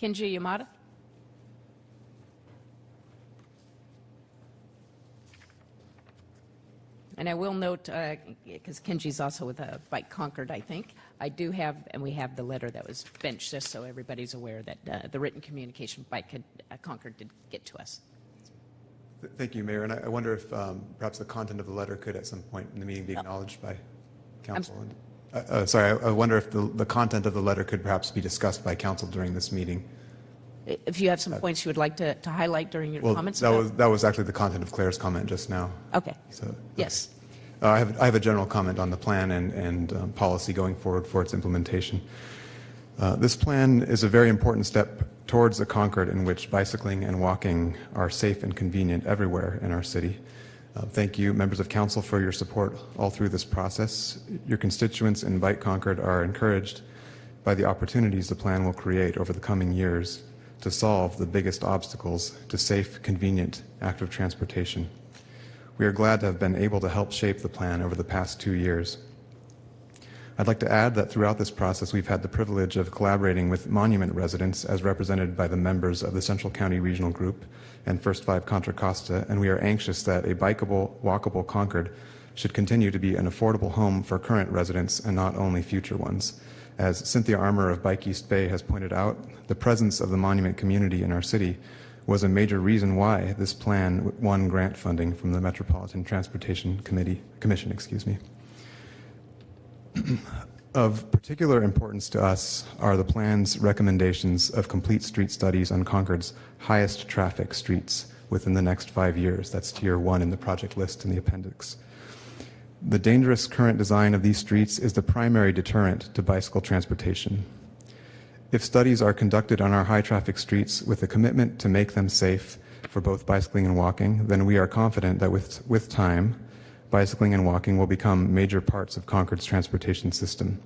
Kenji Yamada. And I will note, because Kenji's also with Bike Concord, I think, I do have, and we have the letter that was benched, just so everybody's aware that the written communication Bike Concord did get to us. Thank you, Mayor. And I wonder if perhaps the content of the letter could at some point in the meeting be acknowledged by Council. Sorry, I wonder if the content of the letter could perhaps be discussed by Council during this meeting. If you have some points you would like to highlight during your comments? That was actually the content of Claire's comment just now. Okay. So, okay. Yes. I have a general comment on the plan and policy going forward for its implementation. This plan is a very important step towards a Concord in which bicycling and walking are safe and convenient everywhere in our city. Thank you, members of Council, for your support all through this process. Your constituents in Bike Concord are encouraged by the opportunities the plan will create over the coming years to solve the biggest obstacles to safe, convenient, active transportation. We are glad to have been able to help shape the plan over the past 2 years. I'd like to add that throughout this process, we've had the privilege of collaborating with Monument residents as represented by the members of the Central County Regional Group and First Five Contra Costa, and we are anxious that a bikeable, walkable Concord should continue to be an affordable home for current residents and not only future ones. As Cynthia Armour of Bike East Bay has pointed out, the presence of the Monument community in our city was a major reason why this plan won grant funding from the Metropolitan Transportation Commission. Of particular importance to us are the plan's recommendations of complete street studies on Concord's highest traffic streets within the next 5 years. That's tier 1 in the project list in the appendix. The dangerous current design of these streets is the primary deterrent to bicycle transportation. If studies are conducted on our high traffic streets with a commitment to make them safe for both bicycling and walking, then we are confident that with time, bicycling and walking will become major parts of Concord's transportation system,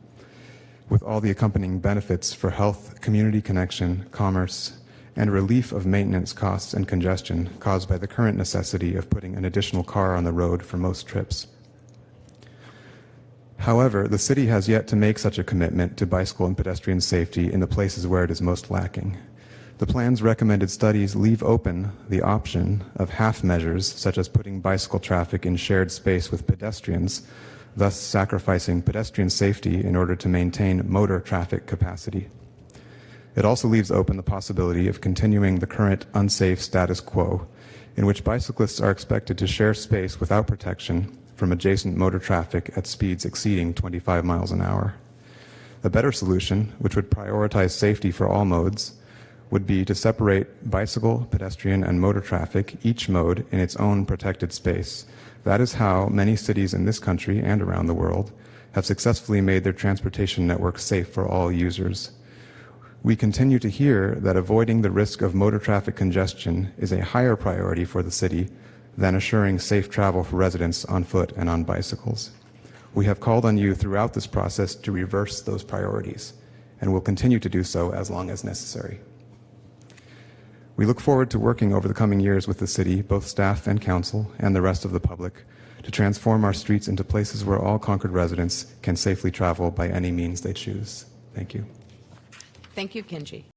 with all the accompanying benefits for health, community connection, commerce, and relief of maintenance costs and congestion caused by the current necessity of putting an additional car on the road for most trips. However, the city has yet to make such a commitment to bicycle and pedestrian safety in the places where it is most lacking. The plan's recommended studies leave open the option of half measures, such as putting bicycle traffic in shared space with pedestrians, thus sacrificing pedestrian safety in order to maintain motor traffic capacity. It also leaves open the possibility of continuing the current unsafe status quo, in which bicyclists are expected to share space without protection from adjacent motor traffic at speeds exceeding 25 miles an hour. A better solution, which would prioritize safety for all modes, would be to separate bicycle, pedestrian, and motor traffic, each mode in its own protected space. That is how many cities in this country and around the world have successfully made their transportation networks safe for all users. We continue to hear that avoiding the risk of motor traffic congestion is a higher priority for the city than assuring safe travel for residents on foot and on bicycles. We have called on you throughout this process to reverse those priorities, and will continue to do so as long as necessary. We look forward to working over the coming years with the city, both staff and council, and the rest of the public, to transform our streets into places where all Concord residents can safely travel by any means they choose. Thank you. Thank you, Kenji.